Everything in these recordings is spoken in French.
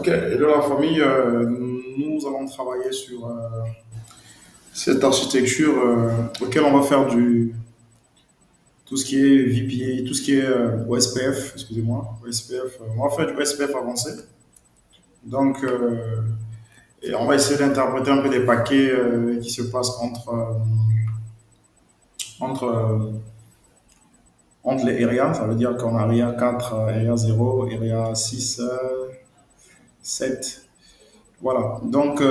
Et de la famille, nous allons travailler sur cette architecture auquel on va faire tout ce qui est VPA, tout ce qui est OSPF, excusez-moi, OSPF, on va faire du OSPF avancé. Donc, et on va essayer d'interpréter un peu des paquets qui se passent entre, euh, entre les areas. Ça veut dire qu'on a area 4, area 0, area 6, 7. Voilà. Donc,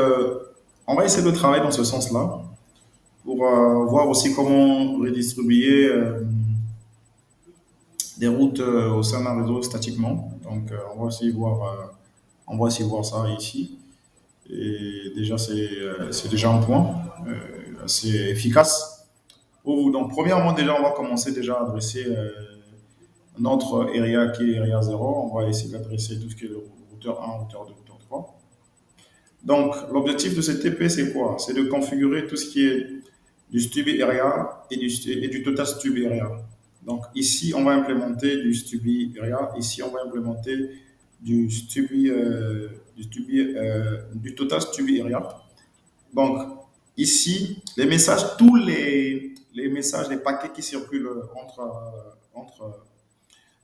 on va essayer de travailler dans ce sens-là pour voir aussi comment redistribuer des routes au sein d'un réseau statiquement. Donc, on va aussi voir ça ici. Et déjà, c'est déjà un point assez efficace. Donc, premièrement, déjà, on va commencer déjà à adresser notre area qui est area 0. On va essayer d'adresser tout ce qui est le routeur 1, routeur 2, routeur 3. Donc, l'objectif de cette TP, c'est quoi? C'est de configurer tout ce qui est du Stubby Area et du Total Stubby Area. Donc, ici, on va implémenter du Stubby Area. Ici, on va implémenter du du Total Stubby Area. Donc, ici, les messages, les messages, les paquets qui circulent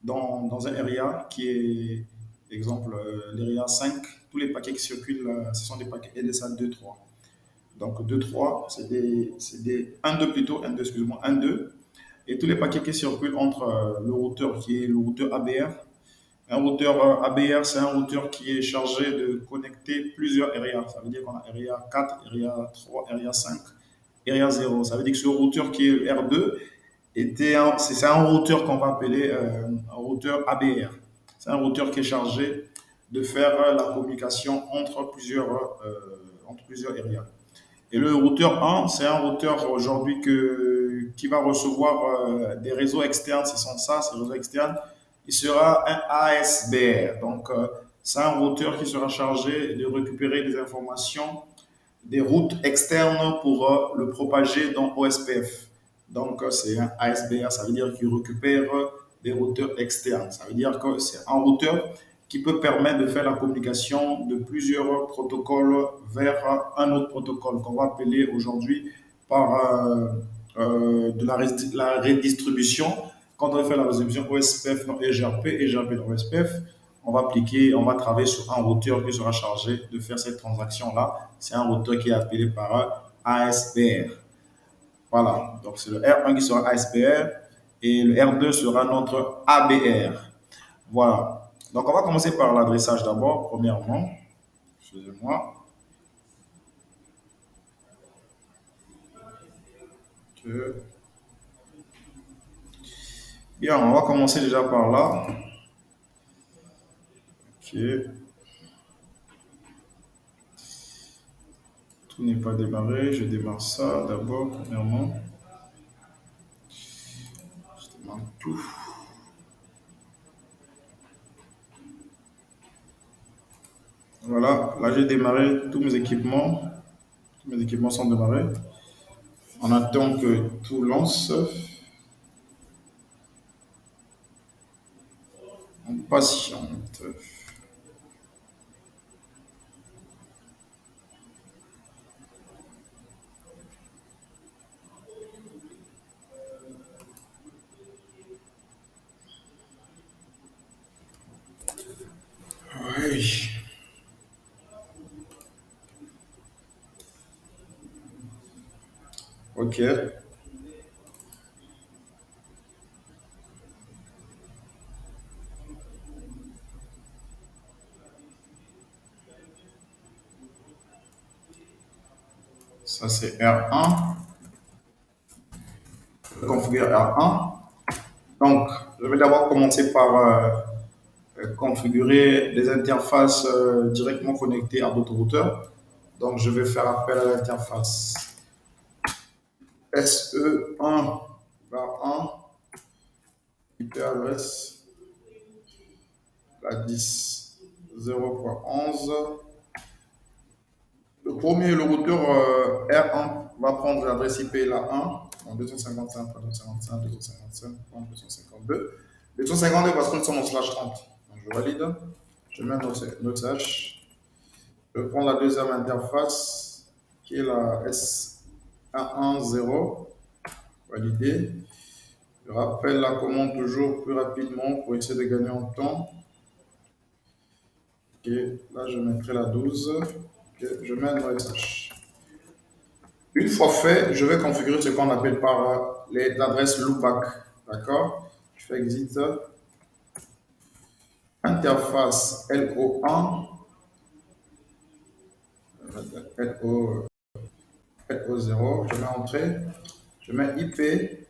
dans un area qui est, exemple, l'area 5, tous les paquets qui circulent, ce sont des paquets LSA 2, 3. Donc 2, 3, c'est des 1, 2 plutôt, 1, 2, excusez-moi, 1, 2. Et tous les paquets qui circulent entre le routeur qui est le routeur ABR. Un routeur ABR, c'est un routeur qui est chargé de connecter plusieurs areas. Ça veut dire qu'on a area 4, area 3, area 5, area 0. Ça veut dire que ce routeur qui est R2, c'est un routeur qu'on va appeler un routeur ABR. C'est un routeur qui est chargé de faire la communication entre plusieurs areas. Et le routeur 1, c'est un routeur aujourd'hui qui va recevoir des réseaux externes. Ce sont ça, ces réseaux externes. Il sera un ASBR. Donc, c'est un routeur qui sera chargé de récupérer des informations des routes externes pour le propager dans OSPF. Donc, c'est un ASBR, ça veut dire qu'il récupère des routeurs externes. Ça veut dire que c'est un routeur qui peut permettre de faire la communication de plusieurs protocoles vers un autre protocole qu'on va appeler aujourd'hui par la redistribution. Quand on va faire la redistribution OSPF dans EGRP, EGRP dans OSPF, on va travailler sur un routeur qui sera chargé de faire cette transaction-là. C'est un routeur qui est appelé par ASPR. Voilà, donc c'est le R1 qui sera ASPR et le R2 sera notre ABR. Voilà, donc on va commencer par l'adressage d'abord, premièrement. Excusez-moi. Bien, on va commencer déjà par là. Ok. Tout n'est pas démarré. Je démarre ça d'abord, premièrement. Je démarre tout. Voilà, là j'ai démarré tous mes équipements. Tous mes équipements sont démarrés. On attend que tout lance. On patiente. Oui. Ok. Ça c'est R1. Je configure R1. Donc, je vais d'abord commencer par configurer des interfaces directement connectées à d'autres routeurs. Donc, je vais faire appel à l'interface SE1 bar 1 IP adresse la 10 0.11. Le premier, le routeur R1 va prendre l'adresse IP la 1, 255.255, 255.252. 252 parce que nous sommes en slash 30. Donc je valide. Je mets notre slash. Je prends la deuxième interface qui est la S110, validé. Je rappelle la commande toujours plus rapidement pour essayer de gagner en temps. Ok, là je mettrai la 12. Ok, je mets un OSH. Une fois fait, je vais configurer ce qu'on appelle par l'adresse loopback. D'accord? Je fais exit. Interface LO1. LO0. Je mets entrée. Je mets IP.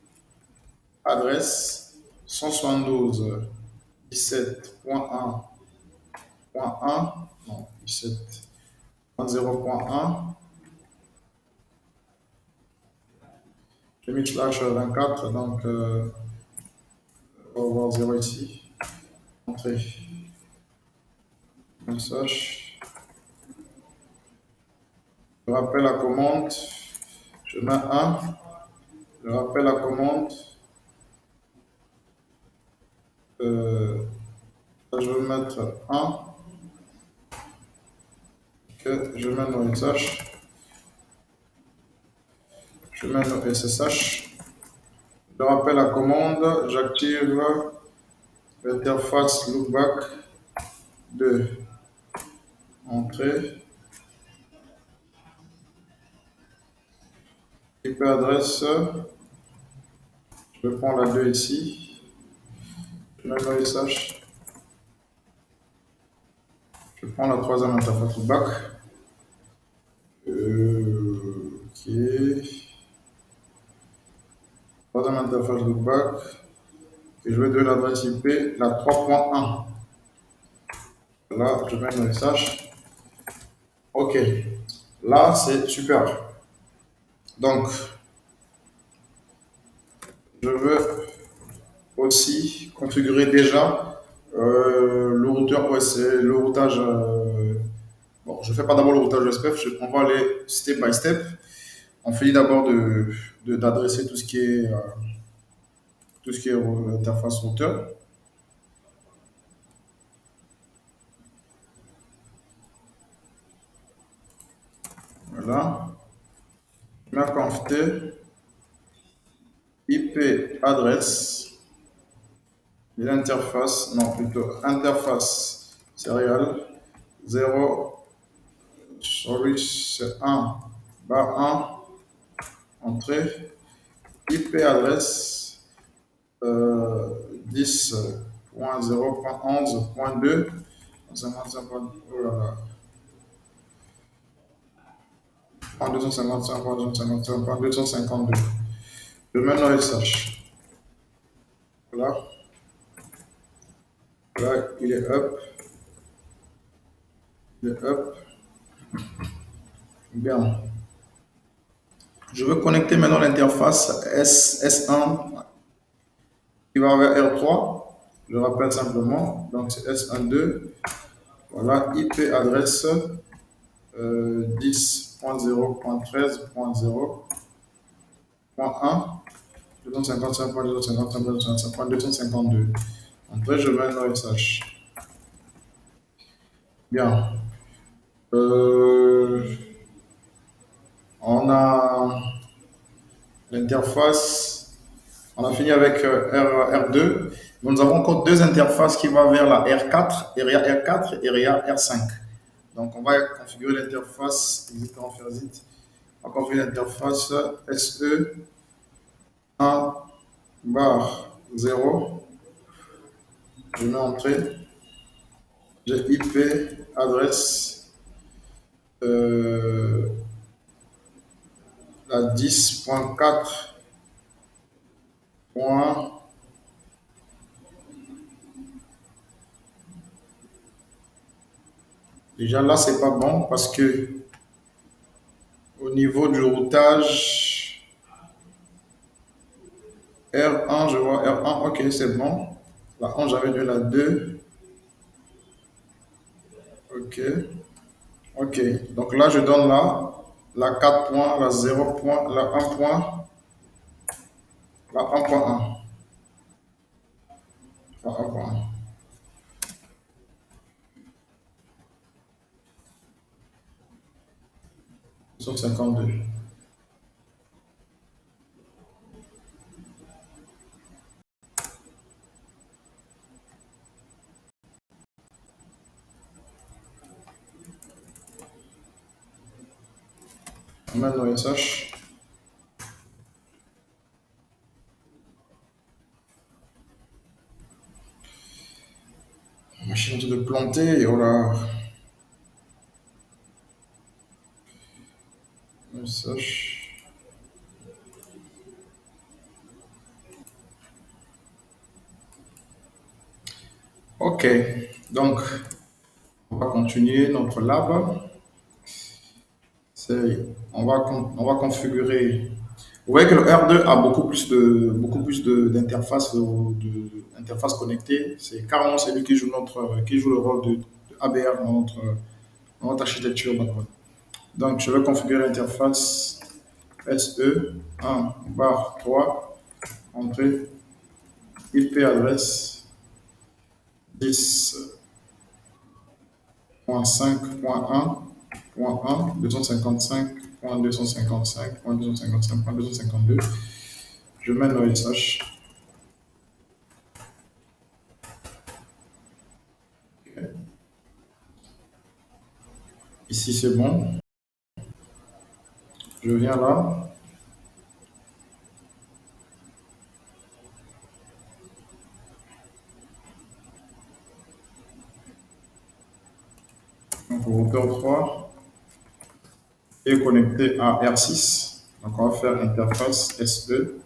Adresse 172.17.1.1. Non, 17.0.1. J'ai mis slash 24, donc on va voir 0 ici. Entrée. Message. Je rappelle la commande. Je mets 1. Je rappelle la commande. Là, je vais mettre 1. Okay. Je mets nos SSH. Je mets nos SSH. Je rappelle la commande. J'active l'interface loopback de entrée. IP adresse. Je prends la 2 ici. Je mets nos SSH. Je prends la troisième interface loopback. Ok. Troisième interface loopback. Et je vais donner l'adresse IP, la 3.1. Là, je mets un message. Ok. Là, c'est super. Donc, je veux aussi configurer déjà le routeur OS, le routage. Bon, je ne fais pas d'abord le routage SPF, on va aller step by step. On finit d'abord d'adresser tout ce qui est interface routeur. Voilà. Je mets conft IP adresse de l'interface, non plutôt interface serial 0, sorry, c'est 1, barre 1, entrée, IP adresse 10.0.11.2, 55, oh là là, 255.252. Je mets le SH. Voilà. Là, il est up. Il est up. Bien. Je veux connecter maintenant l'interface S1 qui va vers R3. Je rappelle simplement. Donc, c'est S12. Voilà, IP adresse 10.0.13.0.1. 255.255.252. Après, je mets un OSH. Bien. On a l'interface. On a fini avec R2. Nous avons encore deux interfaces qui vont vers la R4, area R4 et area R5. Donc, on va configurer l'interface. On va configurer l'interface SE 1 barre 0. Je mets entrée. J'ai IP adresse la 10.4. Déjà là, c'est pas bon parce que au niveau du routage, R1, je vois R1, ok, c'est bon. La 1, j'avais de la 2. Ok. Ok. Donc là, je donne là la 4 points, la 0 point, la 1 point, la 1.1. La 1.1. 252. Maintenant, SH. Machine de planter, oh là. SH. Ok, donc on va continuer notre lab. On va configurer. Vous voyez que le R2 a d'interfaces d'interfaces connectées. C'est carrément celui qui joue le rôle de ABR dans notre architecture backbone. Donc, je vais configurer l'interface SE 1 bar 3 entrée IP adresse 10.5.1.1 255.255.255.252. Je mets l'OSH. Okay. Ici, c'est bon. Je viens là. Donc, routeur 3 est connecté à R6. Donc, on va faire interface SE.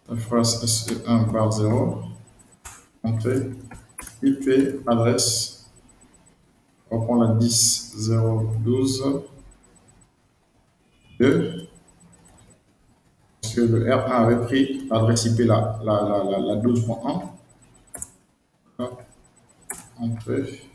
Interface SE1 bar 0. Entrée IP adresse. On va prendre la 10.0.12.2. Parce que le R1 avait pris l'adresse IP la 12.1. Entrée.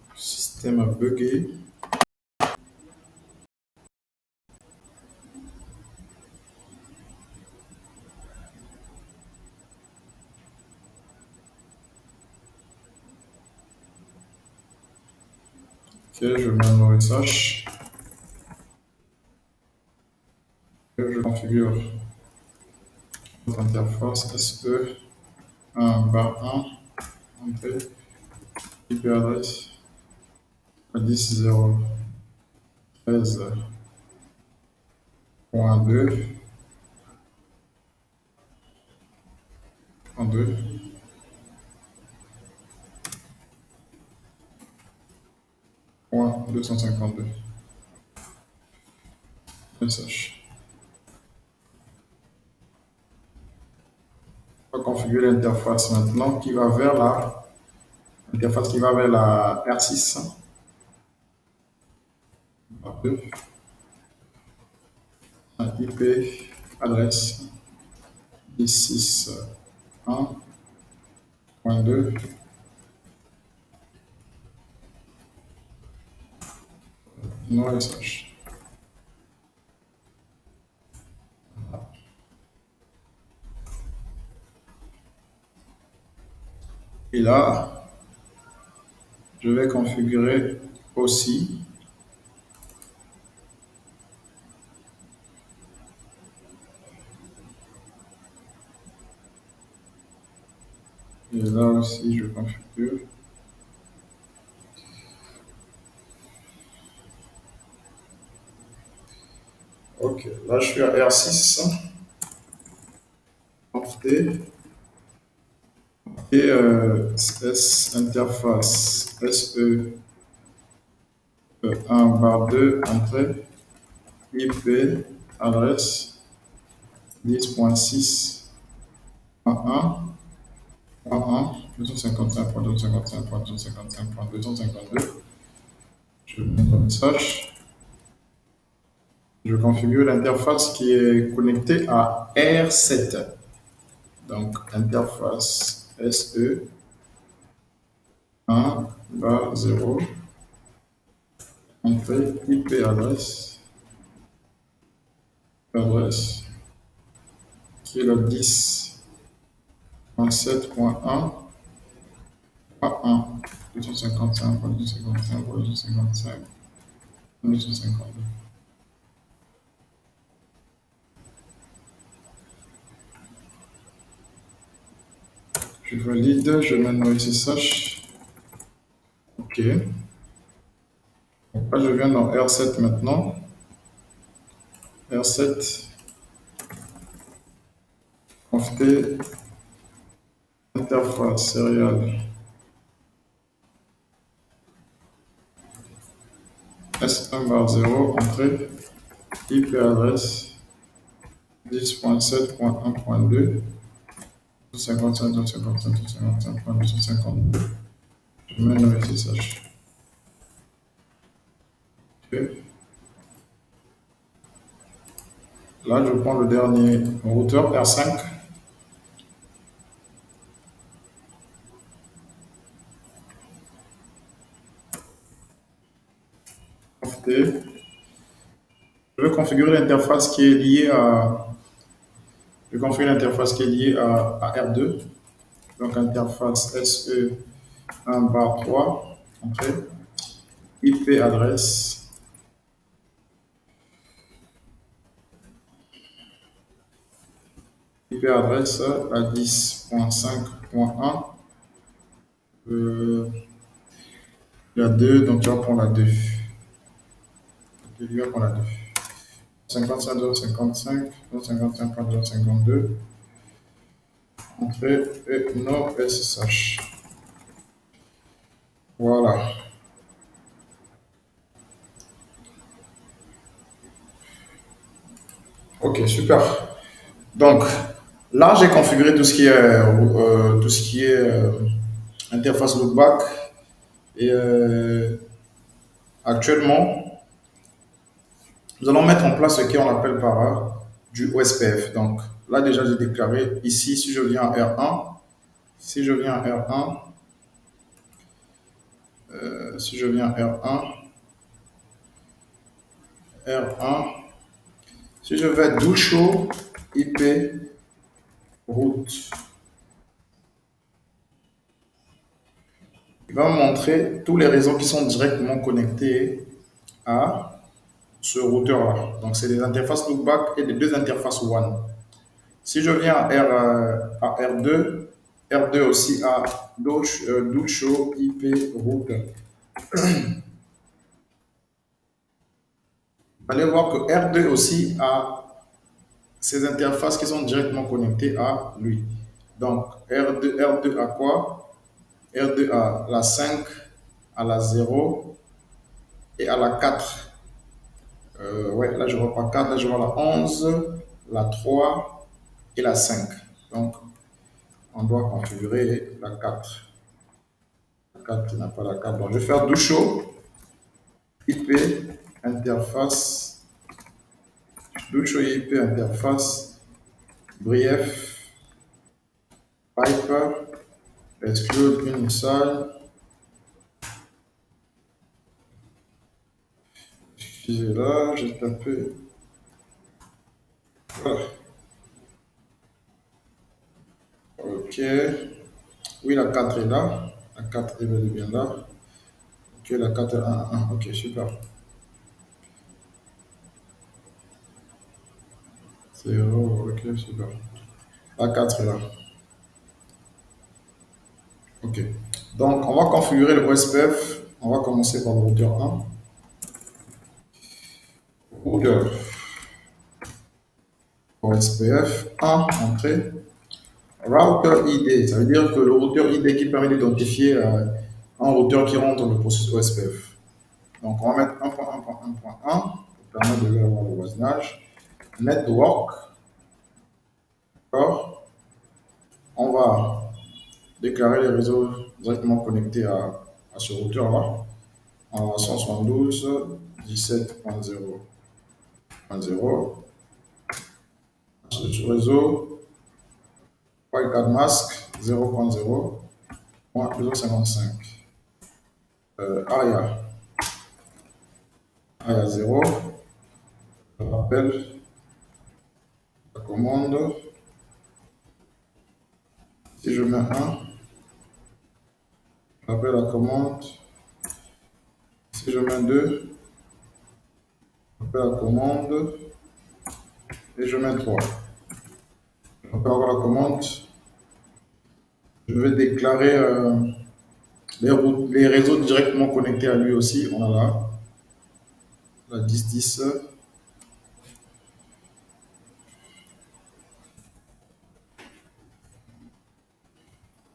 Le système a bugué. Ok, je mets un OSH. Je configure notre interface SE 1 bar 1. Entrée. IP adresse 10.0.13.2. 2. Point 252. Message. On va configurer l'interface maintenant qui va vers l'interface qui va vers la R6. Un IP adresse 16.1.2. Non message. Et là, je vais configurer aussi et là aussi je configure. Ok, là je suis à R6. Entrée. Et interface SE 1 bar 2 entrée IP adresse 10.6.1.1 255.255.255.252. Je mets le message. Je configure l'interface qui est connectée à R7. Donc, interface SE 1 bar 0 entrée IP adresse l'adresse qui est le 10.7.1.1, 255.255.255.252. Je valide, je mets no SSH. OK. Donc là, je viens dans R7 maintenant. R7, conft interface serial S1 bar 0, entrée, IP adresse 10.7.1.2, 255, 255, 255.252. Je mets le SSH. OK. Là, je prends le dernier routeur R5. Conft. Je vais configurer l'interface qui est liée à. Je configure l'interface qui est liée à R2. Donc, interface SE1 bar 3, entrée, IP adresse à 10.5.1. Il y a 2, donc tu vas prendre la 2. Tu vas prendre la 2. 55.255, 255.252. Entrée et no SSH. Voilà. Ok, super. Donc, là, j'ai configuré tout ce qui est, interface loopback. Et actuellement, nous allons mettre en place ce qu'on appelle par du OSPF. Donc, là, déjà, j'ai déclaré ici, si je viens à R1, si je viens à R1, si je viens à R1, si je vais Ducho IP route, il va me montrer tous les réseaux qui sont directement connectés à ce routeur-là. Donc, c'est des interfaces loopback et des deux interfaces WAN. Si je viens à R2, R2 aussi a Ducho IP route. Vous allez voir que R2 aussi a ces interfaces qui sont directement connectées à lui. Donc, R2 a quoi? R2 a la 5, à la 0 et à la 4. Ouais, là je vois pas 4, là je vois la 11, la 3 et la 5. Donc, on doit configurer la 4. La 4 n'a pas la 4. Donc, je vais faire Ducho IP interface. Ducho IP interface. Brief. Pipe. Exclude une salle. Excusez-là, j'ai tapé. Voilà. Ok. Oui, la 4 est là. La 4 est bel et bien là. Ok, la 4 est 1. Ok, super. 0, ok, super. La 4 est là. Ok. Donc, on va configurer le OSPF. On va commencer par le routeur 1. Routeur OSPF 1, entrée. Router ID, ça veut dire que le routeur ID qui permet d'identifier un routeur qui rentre dans le processus OSPF. Donc, on va mettre 1.1.1.1 pour permettre de voir le voisinage. Network, d'accord. On va déclarer les réseaux directement connectés à ce routeur-là en 172.17.0.0. Ce réseau, wildcard mask 0.0.255. ARIA 0. Je rappelle la commande. Si je mets 1, j'appelle la commande. Si je mets 2, j'appelle la commande. Et je mets 3. J'appelle encore la commande. Je vais déclarer les réseaux directement connectés à lui aussi. On a là la 1010.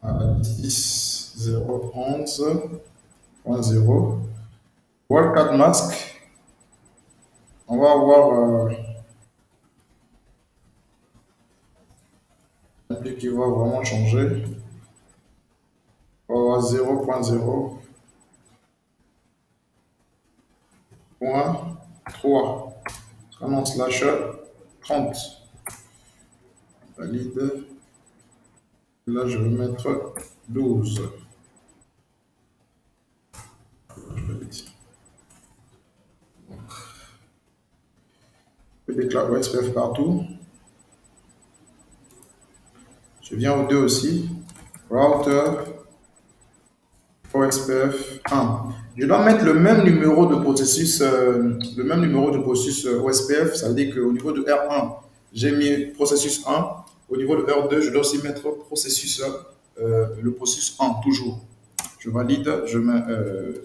À la 10.0.11.0. Wildcard Mask. On va avoir un truc qui va vraiment changer. On va avoir 0.0.3. Canon slash 30. Valide. Là, je vais mettre 12. Je déclare OSPF partout. Je viens au 2 aussi. Router OSPF 1. Je dois mettre le même numéro de processus, OSPF. Ça veut dire qu'au niveau de R1, j'ai mis processus 1. Au niveau de R2, je dois aussi mettre le processus 1, toujours. Je valide, je mets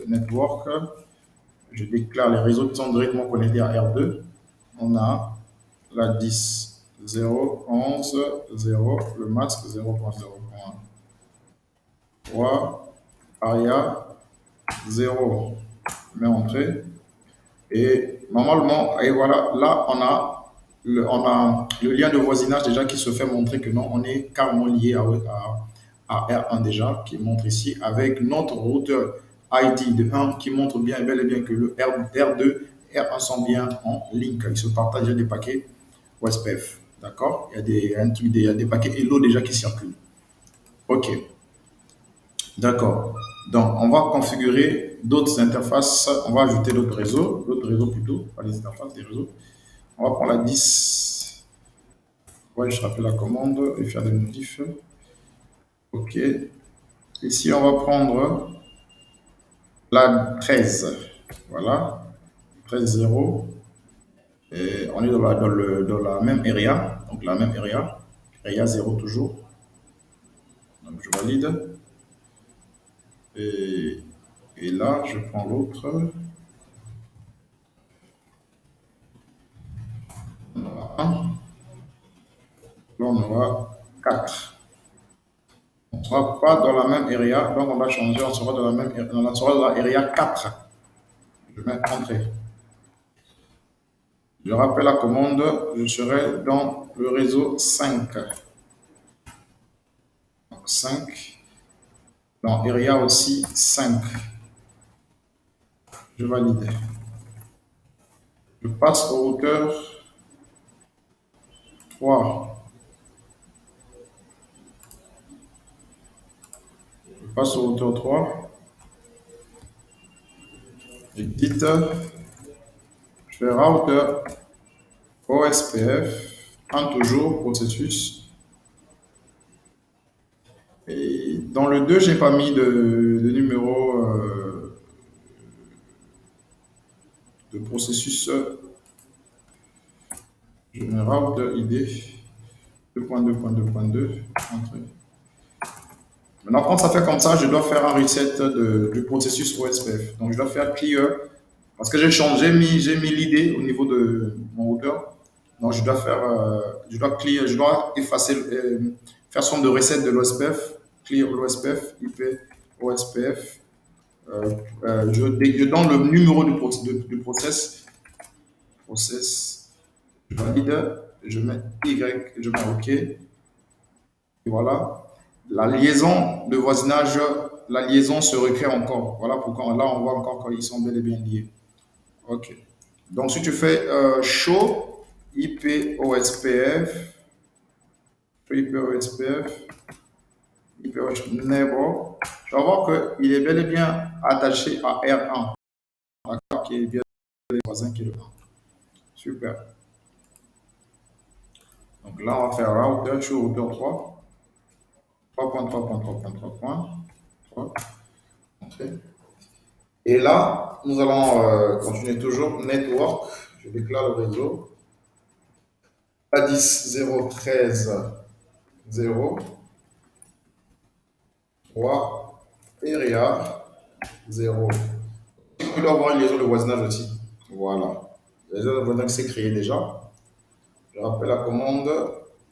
network. Je déclare les réseaux qui sont directement connectés à R2. On a la 10, 0, 11, 0, le masque 0.0.3, ARIA 0, mais entrée. Et normalement, et voilà, là on a le lien de voisinage déjà qui se fait montrer que non, on est carrément lié à R1 déjà, qui montre ici, avec notre routeur ID de 1 qui montre bien et bel et bien que le R2 et R1 sont bien en link. Ils se partagent des paquets OSPF. D'accord? Il y a des paquets Hello déjà qui circulent. OK. D'accord. Donc, on va configurer d'autres interfaces. On va ajouter d'autres réseaux plutôt, pas les interfaces, des réseaux. On va prendre la 10. Ouais, je rappelle la commande et faire des modifs. OK. Ici, on va prendre la 13. Voilà. 13.0. Et on est dans la même area. Donc, la même area. Area 0 toujours. Donc, je valide. Et là, je prends l'autre. On aura 1. Là, on aura 4. On ne sera pas dans la même area, donc on va changer, on sera dans la même on sera dans la area 4. Je mets entrée. Je rappelle la commande, je serai dans le réseau 5. Donc 5. Dans area aussi 5. Je valide. Je passe au routeur 3. Je passe au routeur 3. J'édite. Je fais routeur OSPF. Un toujours processus. Et dans le 2, je n'ai pas mis de numéro de processus. Je mets route ID 2.2.2.2. Maintenant, quand ça fait comme ça, je dois faire un reset du processus OSPF. Donc, je dois faire clear parce que j'ai mis l'ID au niveau de mon routeur. Donc, je dois clear, je dois effacer, faire son de reset de l'OSPF, clear l'OSPF, IP OSPF. Je donne le numéro du process. Je valide, je mets Y, je mets OK. Et voilà. La liaison de voisinage, la liaison se recrée encore. Voilà pourquoi là, on voit encore qu'ils sont bel et bien liés. OK. Donc, si tu fais show IP OSPF, neighbor, tu vas voir qu'il est bel et bien attaché à R1. D'accord, qui est bien le voisin qui est le 1. Super. Donc là, on va faire routeur, je suis au routeur 3, 3.3.3.3.3, entrée. Et là, nous allons continuer toujours network. Je déclare le réseau. A10.0.13.0, 3, area 0. Il doit avoir une liaison de voisinage aussi. Voilà. La liaison de voisinage s'est créée déjà. Je rappelle la commande.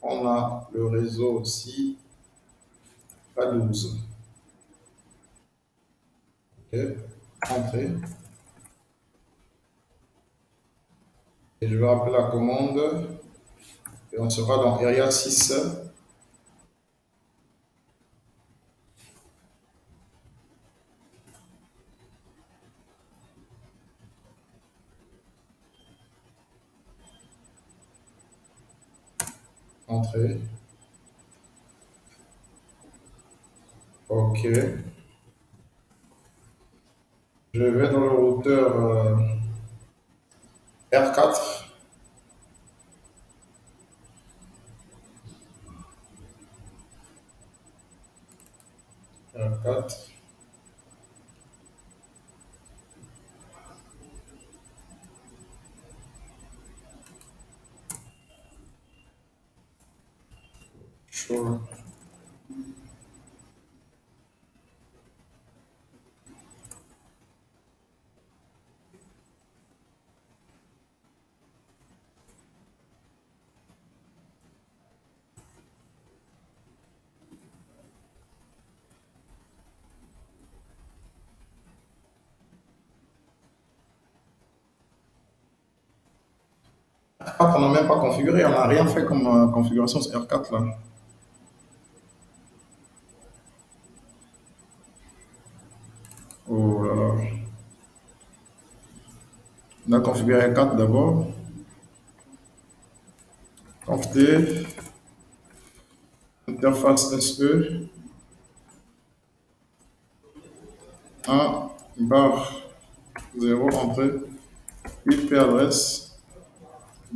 On a le réseau aussi A12. OK. Entrée. Et je vais rappeler la commande. Et on sera dans area 6. Entrée. OK. Je vais dans le routeur R4. R4. Sure. R4, on n'a même pas configuré, on n'a rien fait comme configuration sur R4 là. Oh là là. On a configuré R4 d'abord. Conf.d, interface SE, 1 bar 0 entrée, IP adresse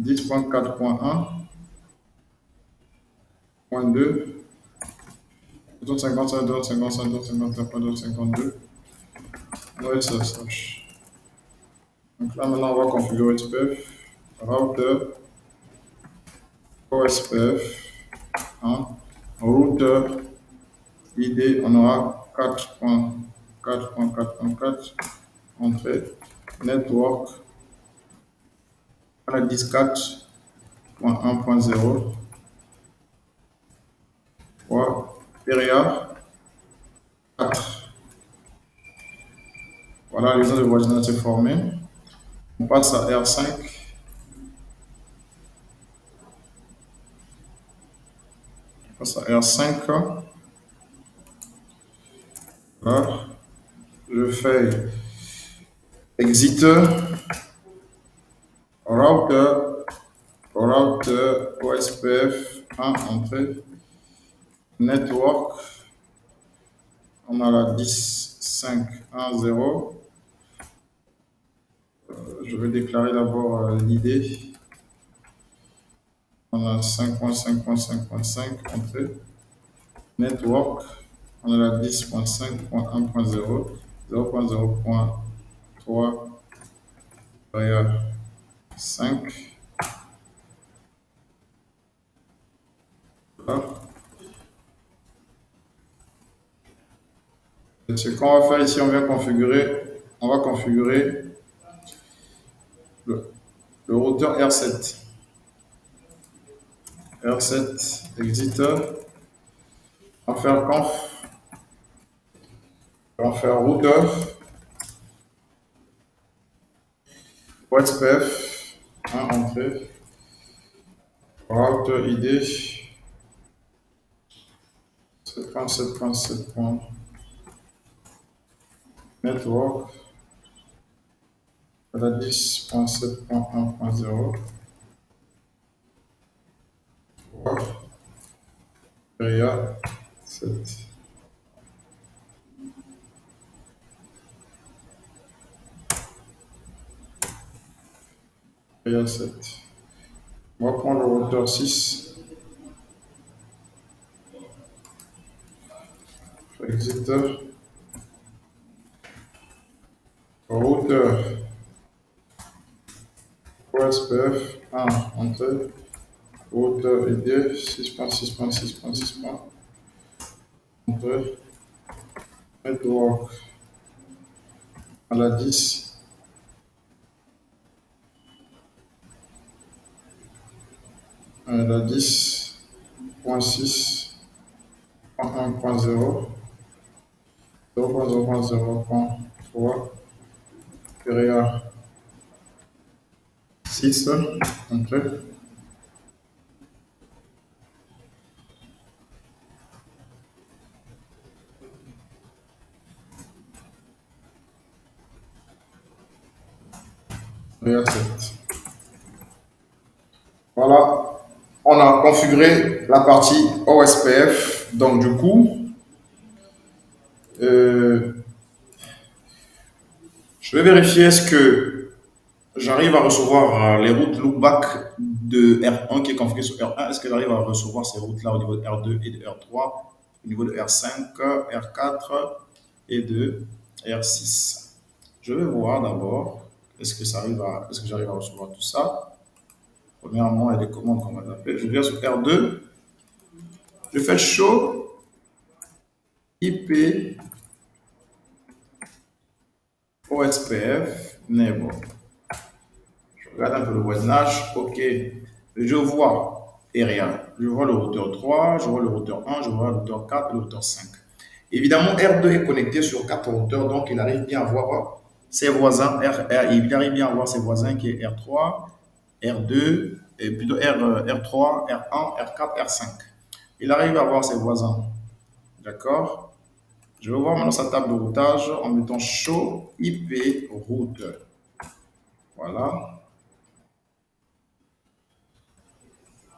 10.4.1.2, 255, 255, 255, 252, donc là maintenant on va configurer SPF, router, OSPF, hein, router, ID, on aura 4.4.4.4, entrée, network, on a 14.1.0, area 4. Voilà, les zones de voisinage s'est formé. On passe à R5. On passe à R5. Voilà. Je fais exit, router, OSPF, 1, entrée, network. On a la 10.5.1.0. Je vais déclarer d'abord l'ID. On a 5.5.5.5, entrée, network. On a la 10.5.1.0, 0.0.3, area 5. Voilà. Et ce qu'on va faire ici, on va configurer le routeur R7. R7 exit. On va faire conf. On va faire routeur. OSPF. 1 entrée. Router ID. 7.7.7. Network. La 10.7.1.0. Area 7. Area 7. On va prendre le routeur 6. Exit. Routeur. OSPF. 1. Entrée. Routeur ID. 6.6.6.6. Entrée. Network. À la 10. À la 10.6. 1.0. 0.0.0.3. Area 6. Entrée. Area 7. Voilà, on a configuré la partie OSPF. Donc, du coup, je vais vérifier est-ce que j'arrive à recevoir les routes loopback de R1 qui est configuré sur R1. Est-ce que j'arrive à recevoir ces routes-là au niveau de R2 et de R3, au niveau de R5, R4 et de R6. Je vais voir d'abord est-ce que j'arrive à recevoir tout ça. Premièrement, il y a des commandes qu'on va appeler. Je viens sur R2, je fais show IP OSPF neighbor. Je regarde un peu le voisinage. OK. Je vois area. Je vois le routeur 3, je vois le routeur 1, je vois le routeur 4 et le routeur 5. Évidemment, R2 est connecté sur 4 routeurs, donc il arrive bien à voir ses voisins. Il arrive bien à voir ses voisins qui est R3, R2, et plutôt R3, R1, R4, R5. Il arrive à voir ses voisins. D'accord? Je vais voir maintenant sa table de routage en mettant show IP routeur. Voilà.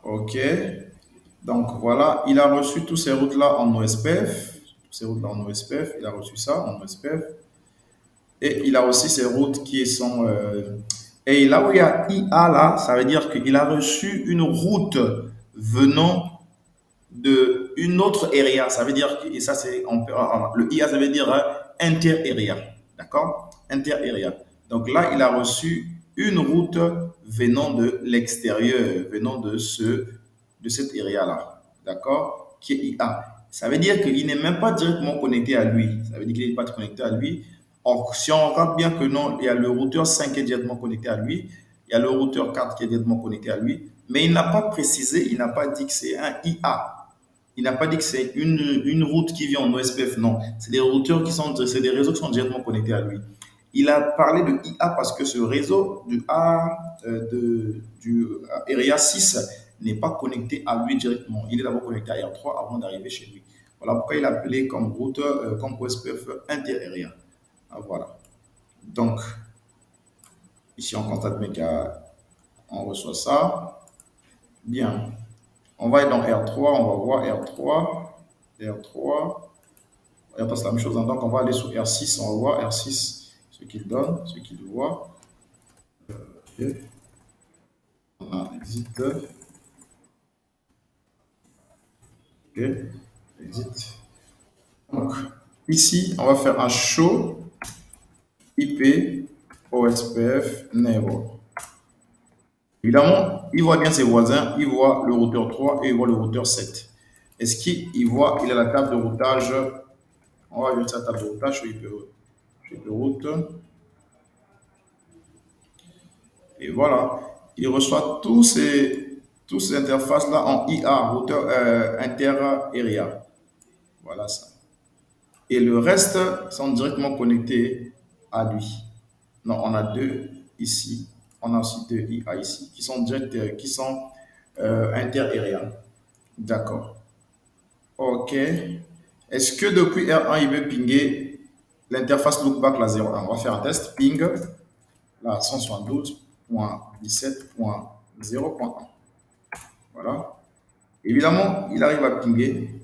OK. Donc voilà, il a reçu tous ces routes-là en OSPF. Toutes ces routes-là en OSPF, il a reçu ça en OSPF. Et il a aussi ces routes qui sont... et là où il y a IA là, ça veut dire qu'il a reçu une route venant de une autre area. Ça veut dire, et ça c'est, le IA ça veut dire inter-area. D'accord? Inter-area. Donc là, il a reçu une route venant de l'extérieur, venant de cette area-là. D'accord? Qui est IA. Ça veut dire qu'il n'est même pas directement connecté à lui. Ça veut dire qu'il n'est pas connecté à lui. Or, si on regarde bien que non, il y a le routeur 5 qui est directement connecté à lui, il y a le routeur 4 qui est directement connecté à lui, mais il n'a pas précisé, il n'a pas dit que c'est un IA. Il n'a pas dit que c'est une route qui vient en OSPF, non. C'est des routeurs c'est des réseaux qui sont directement connectés à lui. Il a parlé de IA parce que ce réseau du Area 6 n'est pas connecté à lui directement. Il est d'abord connecté à R3 avant d'arriver chez lui. Voilà pourquoi il a appelé comme routeur, comme OSPF inter-area. Ah, voilà. Donc, ici on constate bien qu'on reçoit ça. Bien. On va être dans R3, on va voir R3, R3. R3 c'est la même chose. Donc on va aller sur R6, on va voir R6, ce qu'il donne, ce qu'il voit. OK. On a exit. OK. Exit. Donc, ici, on va faire un show IP OSPF neighbor. Évidemment, il voit bien ses voisins, il voit le routeur 3 et il voit le routeur 7. Est-ce qu'il voit, il a la table de routage, on va ajouter sa table de routage sur IP route. Et voilà, il reçoit tous ces interfaces-là en IA, routeur inter-area. Voilà ça. Et le reste sont directement connectés à lui. Non, on a deux ici. On a aussi deux IA ici qui sont inter-area. D'accord. OK. Est-ce que depuis R1, il veut pinguer l'interface loopback la 01? On va faire un test. Ping la 172.17.0.1. Voilà. Évidemment, il arrive à pinguer.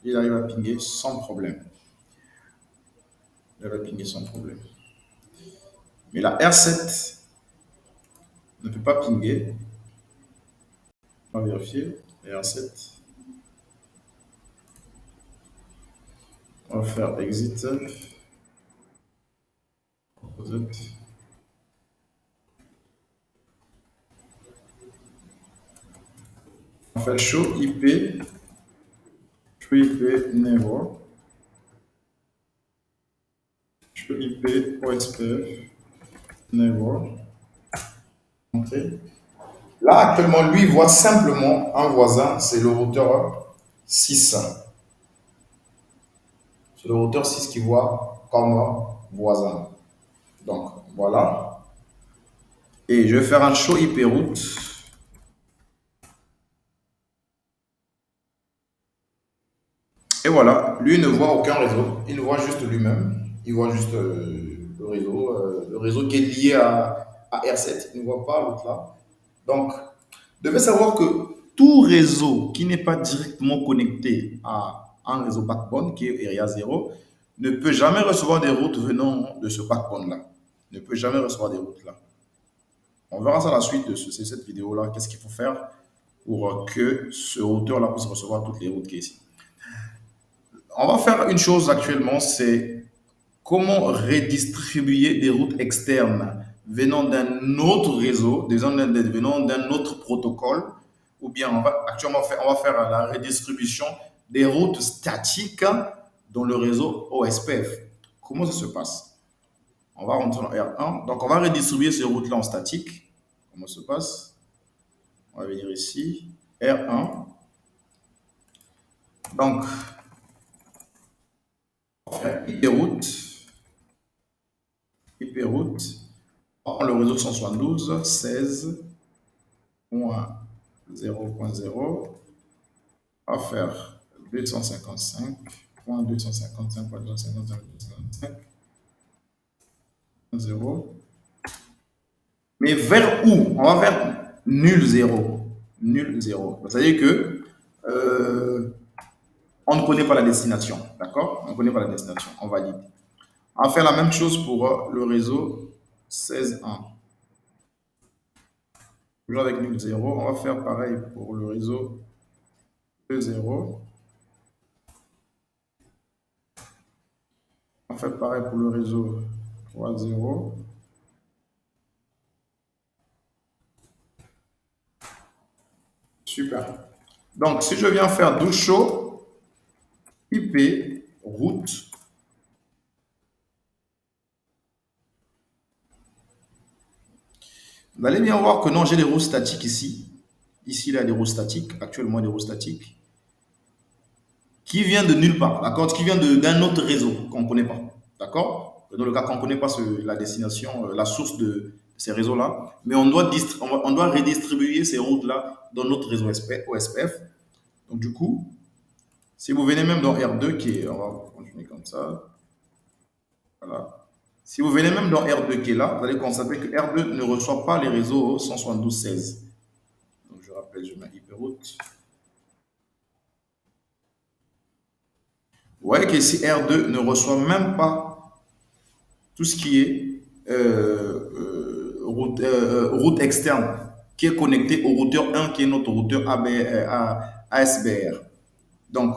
Il arrive à pinguer sans problème. Il arrive à pinguer sans problème. Mais la R7 ne peut pas pinguer. On va vérifier. La R7. On va faire exit. On fait show IP. Show IP never. Show IP OSPF never. Okay. Là, actuellement, lui voit simplement un voisin, c'est le routeur 6. C'est le routeur 6 qui voit comme voisin. Donc, voilà. Et je vais faire un show IP route. Et voilà, lui ne voit aucun réseau, il voit juste lui-même, il voit juste le réseau qui est lié à R7, il ne voit pas l'autre là. Donc, vous devez savoir que tout réseau qui n'est pas directement connecté à un réseau backbone, qui est Area 0, ne peut jamais recevoir des routes venant de ce backbone-là. Ne peut jamais recevoir des routes là. On verra ça à la suite de cette vidéo-là, qu'est-ce qu'il faut faire pour que ce routeur-là puisse recevoir toutes les routes qui sont ici. On va faire une chose actuellement, c'est comment redistribuer des routes externes venant d'un autre réseau, venant d'un autre protocole, ou bien actuellement on va faire la redistribution des routes statiques dans le réseau OSPF. Comment ça se passe? On va rentrer dans R1, donc on va redistribuer ces routes-là en statique. Comment ça se passe? On va venir ici, R1. Donc, IP route, le réseau 172, 16.0.0, on va faire 255.255.255.255.0. Mais vers où? On va vers nul 0. Nul 0. C'est-à-dire que on ne connaît pas la destination. D'accord? On ne connaît pas la destination. On valide. On va faire la même chose pour le réseau 16.1. Toujours avec nul 0. On va faire pareil pour le réseau 2.0. On fait pareil pour le réseau 3.0. Super. Donc, si je viens faire do show IP route, vous allez bien voir que non, j'ai des routes statiques ici. Ici, il y a des routes statiques, actuellement des routes statiques, qui viennent de nulle part, d'accord? Qui viennent d'un autre réseau qu'on ne connaît pas, d'accord? Dans le cas qu'on ne connaît pas la destination, la source de ces réseaux-là, mais on doit redistribuer ces routes-là dans notre réseau OSPF. Donc, du coup, si vous venez même dans R2, on va continuer comme ça, voilà. Si vous venez même dans R2 qui est là, vous allez constater que R2 ne reçoit pas les réseaux 172.16. Donc, je rappelle, je mets hyperroute. Vous voyez qu'ici, R2 ne reçoit même pas tout ce qui est route externe qui est connecté au routeur 1 qui est notre routeur ASBR. Donc,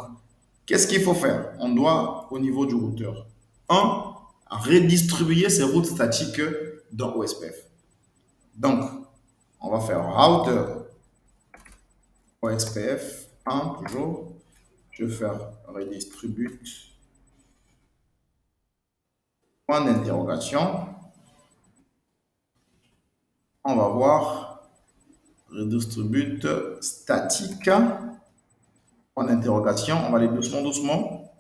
qu'est-ce qu'il faut faire? On doit, au niveau du routeur 1, redistribuer ces routes statiques dans OSPF. Donc, on va faire router OSPF 1 toujours. Je vais faire redistribute point d'interrogation. On va voir redistribute statique point d'interrogation. On va aller doucement.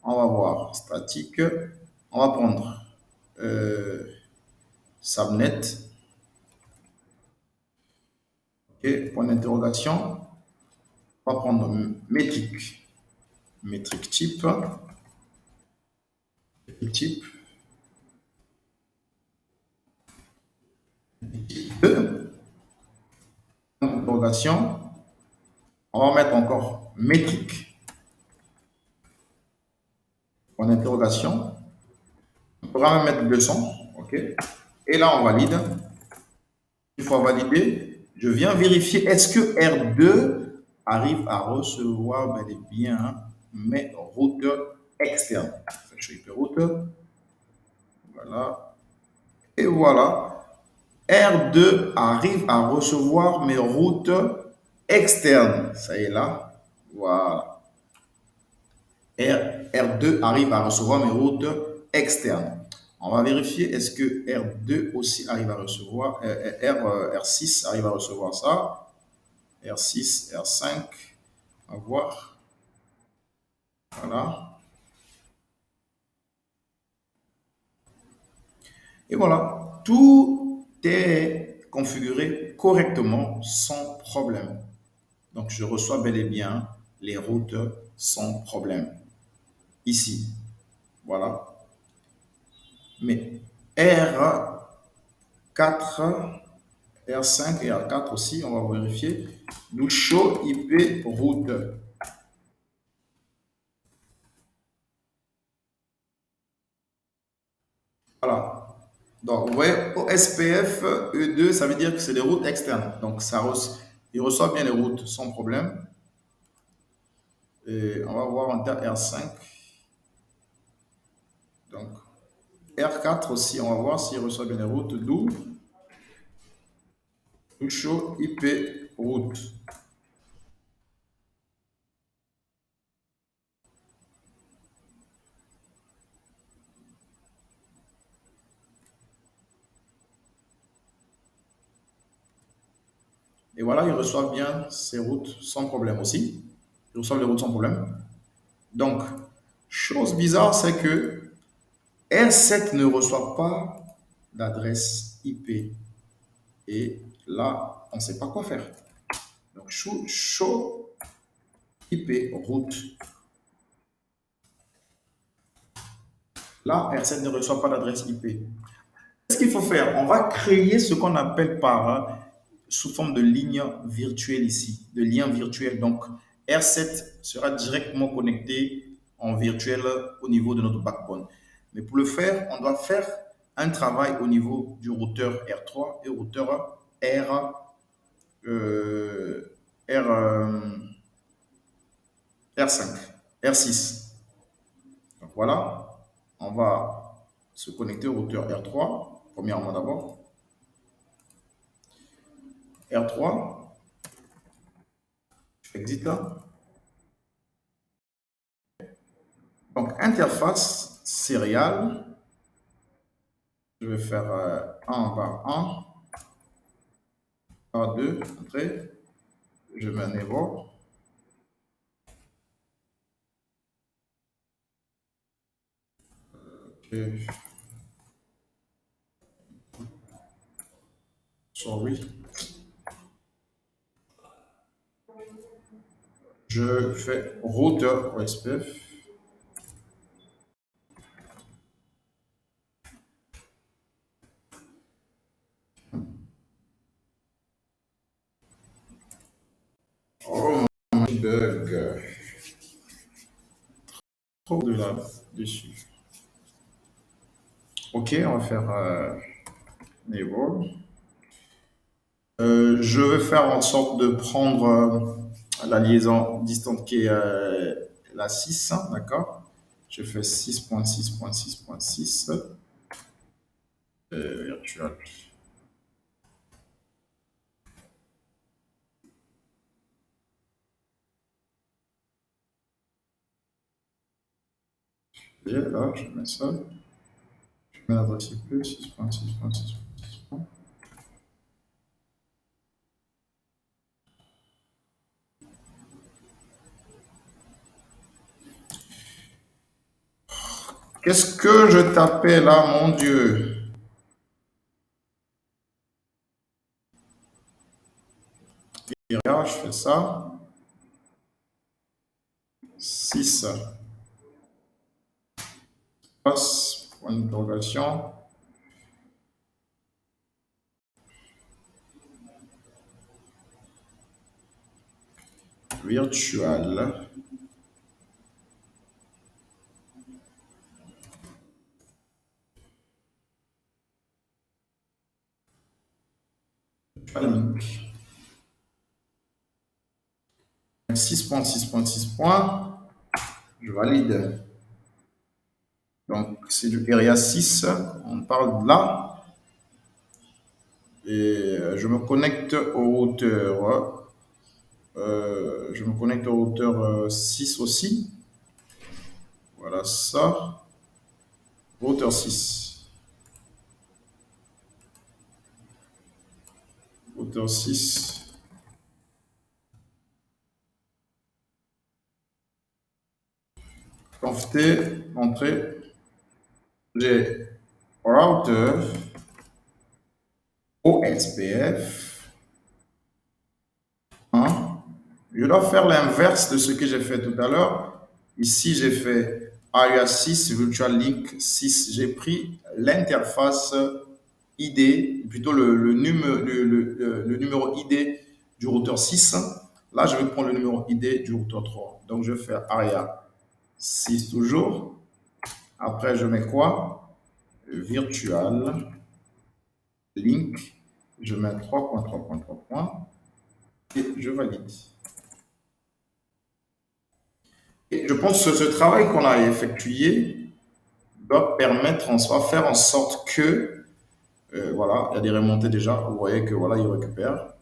On va voir statique. On va prendre subnet. OK, point d'interrogation. On va prendre métrique type. Interrogation. On va mettre encore métrique. Point d'interrogation. On pourra même mettre 200. OK. Et là, on valide. Une fois validé, je viens vérifier est-ce que R2 arrive à recevoir bel et bien mes routeurs externe. Je IP route. Voilà. Et voilà. R2 arrive à recevoir mes routes externes. Ça y est là. Voilà. R2 arrive à recevoir mes routes externes. On va vérifier est-ce que R2 aussi arrive à recevoir, R6 arrive à recevoir ça. R6, R5, on va voir. Voilà. Et voilà, tout est configuré correctement sans problème. Donc, je reçois bel et bien les routes sans problème. Ici, voilà. Mais R4, R5 et R4 aussi, on va vérifier. Nous show IP route. Voilà. Donc, vous voyez, OSPF E2, ça veut dire que c'est des routes externes. Donc, il reçoit bien les routes sans problème. Et on va voir en terre R5. Donc, R4 aussi, on va voir s'il reçoit bien les routes. D'où show IP route. Et voilà, il reçoit bien ses routes sans problème aussi. Il reçoit les routes sans problème. Donc, chose bizarre, c'est que R7 ne reçoit pas d'adresse IP. Et là, on ne sait pas quoi faire. Donc, show IP route. Là, R7 ne reçoit pas d'adresse IP. Qu'est-ce qu'il faut faire? On va créer ce qu'on appelle sous forme de ligne virtuelle ici, de lien virtuel. Donc, R7 sera directement connecté en virtuel au niveau de notre backbone. Mais pour le faire, on doit faire un travail au niveau du routeur R3 et routeur R5, R6. Donc voilà, on va se connecter au routeur R3, premièrement d'abord. R3, exit là. Donc, interface serial. Je vais faire 1 par 1, par 2, entrée. Je mets un niveau. Okay. Sorry. Je fais routeur OSPF. Oh mon bug. Trop de là-dessus. Ok, on va faire niveau. Je vais faire en sorte de prendre la liaison distante qui est la 6, hein, d'accord? Je fais 6.6.6.6 virtual. Et là, je mets ça. Je mets l'adresse IP 6.6.6.6. Qu'est-ce que je tapais là, mon Dieu? Et là, je fais ça. 6. Passe, point d'interrogation. Virtual. Link. 6.6.6. Je valide. Donc, c'est du Area 6, on parle de là. Et je me connecte au routeur. Je me connecte au routeur 6 aussi. Voilà ça. Routeur 6. Routeur 6. Confier, entrée. J'ai routeur OSPF 1. Je dois faire l'inverse de ce que j'ai fait tout à l'heure. Ici, j'ai fait ARIA 6, Virtual Link 6. J'ai pris l'interface ID, plutôt le numéro ID du routeur 6. Là, je vais prendre le numéro ID du routeur 3. Donc, je vais faire ARIA 6 toujours. Après, je mets quoi? Virtual Link. Je mets 3.3.3. Et je valide. Et je pense que ce travail qu'on a effectué doit permettre, on va faire en sorte que, voilà, il y a des remontées déjà, vous voyez que voilà, il récupère.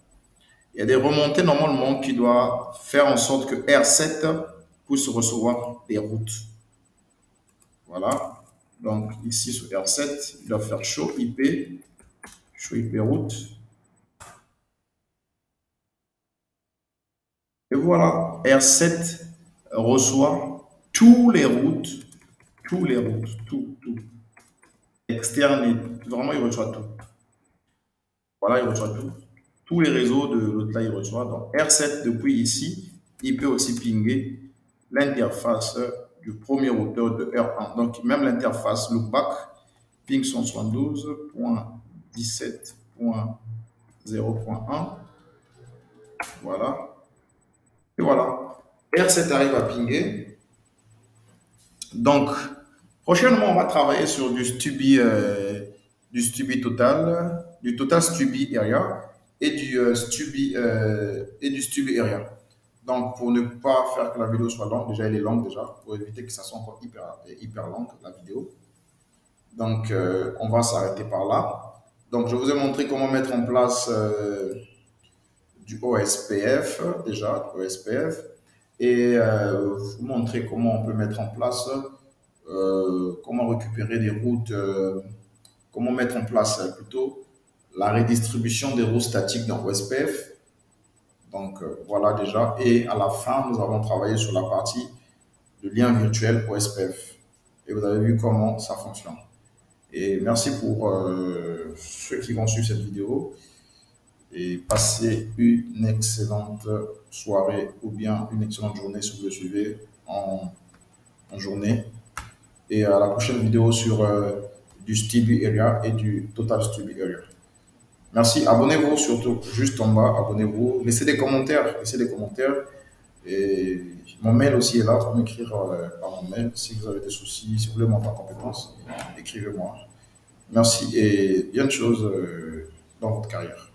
Il y a des remontées normalement qui doivent faire en sorte que R7 puisse recevoir des routes. Voilà. Donc ici sur R7, il doit faire show IP route. Et voilà, R7 reçoit tous les routes, tout, externe et vraiment il reçoit tout. Voilà, il reçoit tout. Tous les réseaux de l'autre là, il reçoit. Donc R7 depuis ici, il peut aussi pinguer l'interface du premier routeur de R1. Donc même l'interface loopback, ping 172.17.0.1. Voilà. Et voilà. R7 arrive à pinguer. Donc, prochainement, on va travailler sur du Stubby Total, du Total Stubby Area et du Stubby Area. Donc, pour ne pas faire que la vidéo soit longue, déjà elle est longue déjà, pour éviter que ça soit encore hyper longue la vidéo. Donc, on va s'arrêter par là. Donc, je vous ai montré comment mettre en place du OSPF, déjà, OSPF, et vous montrer comment on peut mettre en place, comment récupérer des routes, comment mettre en place plutôt la redistribution des routes statiques dans OSPF. Donc voilà déjà, et à la fin, nous avons travaillé sur la partie de lien virtuel OSPF. Et vous avez vu comment ça fonctionne. Et merci pour ceux qui vont suivre cette vidéo. Et passez une excellente soirée ou bien une excellente journée si vous le suivez en journée. Et à la prochaine vidéo sur du Stubby Area et du Total Stubby Area. Merci, abonnez-vous surtout, juste en bas, abonnez-vous, laissez des commentaires, et mon mail aussi est là pour m'écrire par mon mail si vous avez des soucis, si vous voulez monter en compétence, écrivez-moi. Merci et bien de choses dans votre carrière.